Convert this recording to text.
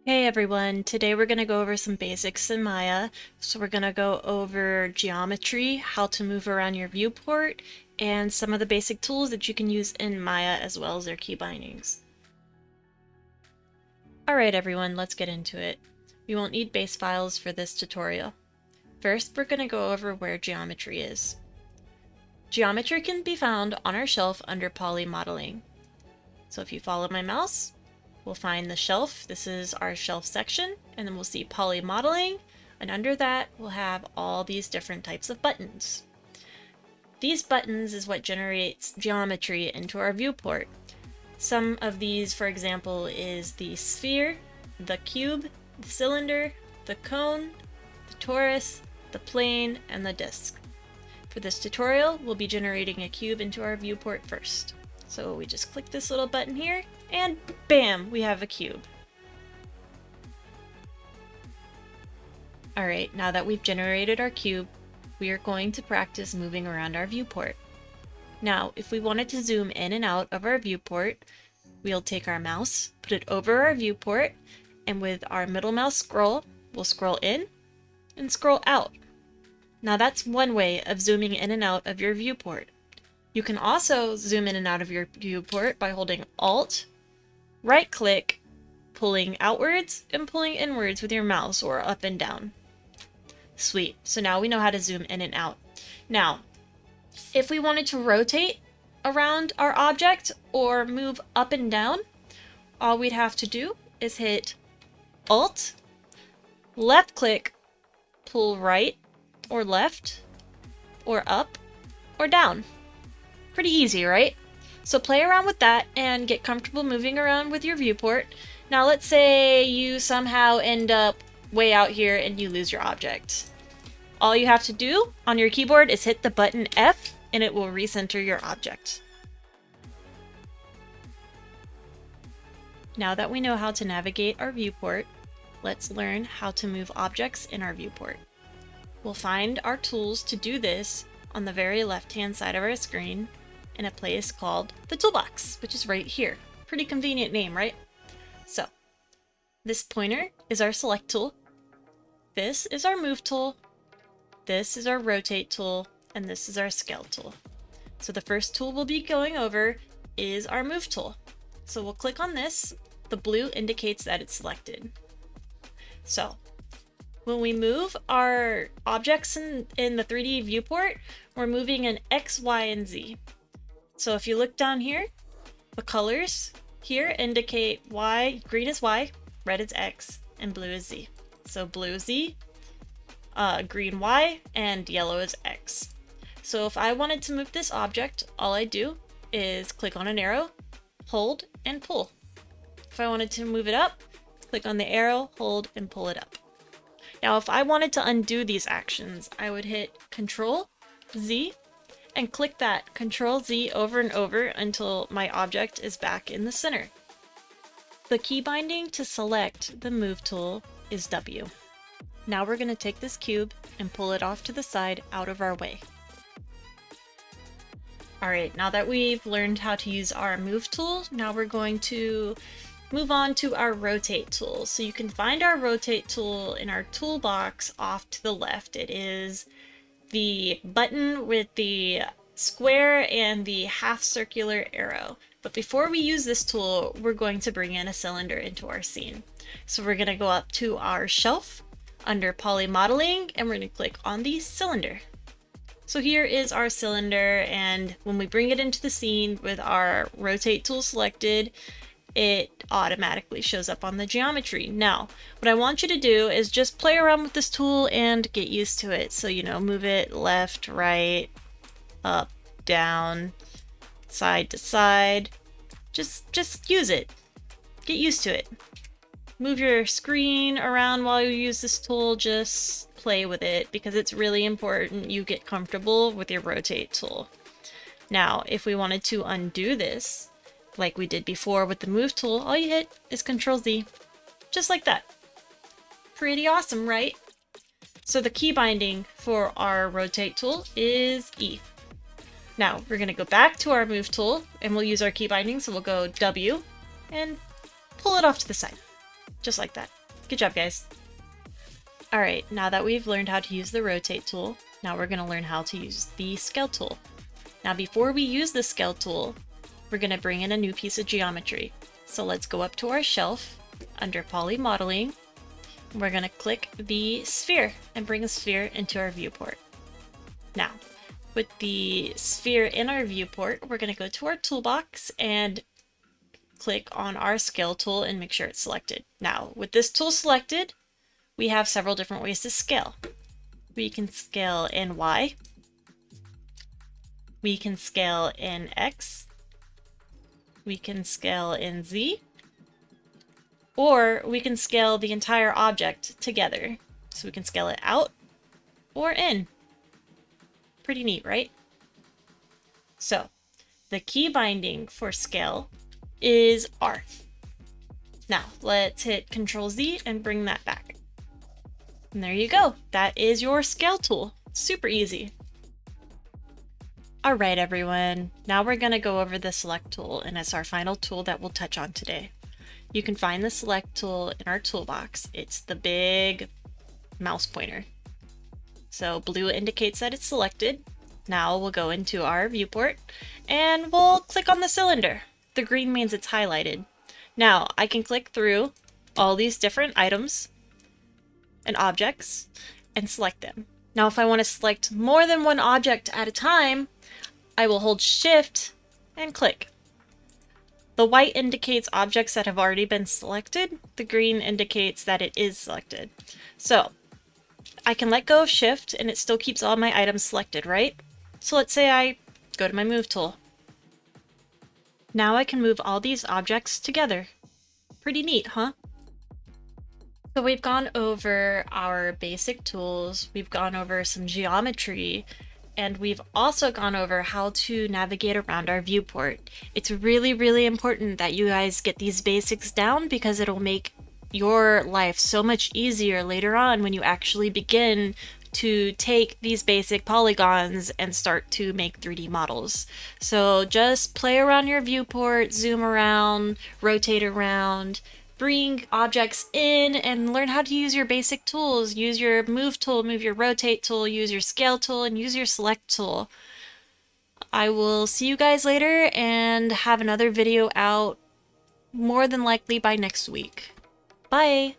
Hey everyone, today we're going to go over some basics in Maya. So we're going to go over geometry, how to move around your viewport, and some of the basic tools that you can use in Maya as well as their key bindings. Alright everyone, let's get into it. We won't need base files for this tutorial. First, we're going to go over where geometry is. Geometry can be found on our shelf under poly modeling. So if you follow my mouse, we'll find the shelf. This is our shelf section, and then we'll see poly modeling, and under that we'll have all these different types of buttons. These buttons is what generates geometry into our viewport. Some of these, for example, is the sphere, the cube, the cylinder, the cone, the torus, the plane, and the disc. For this tutorial, we'll be generating a cube into our viewport first. So we just click this little button here, and bam, we have a cube. Alright, now that we've generated our cube, we are going to practice moving around our viewport. Now, if we wanted to zoom in and out of our viewport, we'll take our mouse, put it over our viewport, and with our middle mouse scroll, we'll scroll in and scroll out. Now that's one way of zooming in and out of your viewport. You can also zoom in and out of your viewport by holding Alt, right-click, pulling outwards, and pulling inwards with your mouse or up and down. Sweet, so now we know how to zoom in and out. Now, if we wanted to rotate around our object or move up and down, all we'd have to do is hit Alt, left-click, pull right or left, or up or down. Pretty easy, right? So play around with that and get comfortable moving around with your viewport. Now let's say you somehow end up way out here and you lose your object. All you have to do on your keyboard is hit the button F and it will recenter your object. Now that we know how to navigate our viewport, let's learn how to move objects in our viewport. We'll find our tools to do this on the very left-hand side of our screen in a place called the toolbox, which is right here. Pretty convenient name, right? So, this pointer is our select tool, this is our move tool, this is our rotate tool, and this is our scale tool. So the first tool we'll be going over is our move tool. So we'll click on this, the blue indicates that it's selected. So, when we move our objects in the 3D viewport, we're moving in X, Y, and Z. So if you look down here, the colors here indicate Y, green is Y, red is X, and blue is Z. So blue is Z, green Y, and yellow is X. So if I wanted to move this object, all I do is click on an arrow, hold, and pull. If I wanted to move it up, click on the arrow, hold, and pull it up. Now if I wanted to undo these actions, I would hit Control Z and click that Control Z over and over until my object is back in the center. The key binding to select the move tool is W. Now we're going to take this cube and pull it off to the side out of our way. Alright, now that we've learned how to use our move tool, now we're going to move on to our rotate tool. So you can find our rotate tool in our toolbox off to the left. It is the button with the square and the half circular arrow. But before we use this tool, we're going to bring in a cylinder into our scene. So we're going to go up to our shelf under poly modeling and we're going to click on the cylinder. So here is our cylinder, and when we bring it into the scene with our rotate tool selected, it automatically shows up on the geometry. Now, what I want you to do is just play around with this tool and get used to it. So, move it left, right, up, down, side to side. Just use it. Get used to it. Move your screen around while you use this tool. Just play with it because it's really important you get comfortable with your rotate tool. Now, if we wanted to undo this, like we did before with the move tool, all you hit is Control Z, just like that. Pretty awesome, right? So the key binding for our rotate tool is E. Now we're going to go back to our move tool and we'll use our key binding, so we'll go W and pull it off to the side. Just like that. Good job, guys. Alright, now that we've learned how to use the rotate tool, now we're going to learn how to use the scale tool. Now before we use the scale tool, we're going to bring in a new piece of geometry. So let's go up to our shelf under Poly Modeling. We're going to click the sphere and bring a sphere into our viewport. Now, with the sphere in our viewport, we're going to go to our toolbox and click on our scale tool and make sure it's selected. Now, with this tool selected, we have several different ways to scale. We can scale in Y, we can scale in X, we can scale in Z, or we can scale the entire object together. So we can scale it out or in. Pretty neat, right? So the key binding for scale is R. Now let's hit Control Z and bring that back. And there you go. That is your scale tool. Super easy. All right, everyone. Now we're going to go over the select tool, and it's our final tool that we'll touch on today. You can find the select tool in our toolbox. It's the big mouse pointer. So blue indicates that it's selected. Now we'll go into our viewport and we'll click on the cylinder. The green means it's highlighted. Now I can click through all these different items and objects and select them. Now if I want to select more than one object at a time, I will hold Shift and click. The white indicates objects that have already been selected. The green indicates that it is selected. So I can let go of Shift and it still keeps all my items selected, right? So let's say I go to my Move tool. Now I can move all these objects together. Pretty neat, huh? So we've gone over our basic tools, we've gone over some geometry, and we've also gone over how to navigate around our viewport. It's really, really important that you guys get these basics down because it'll make your life so much easier later on when you actually begin to take these basic polygons and start to make 3D models. So just play around your viewport, zoom around, rotate around, bring objects in and learn how to use your basic tools. Use your move tool, move your rotate tool, use your scale tool, and use your select tool. I will see you guys later and have another video out more than likely by next week. Bye!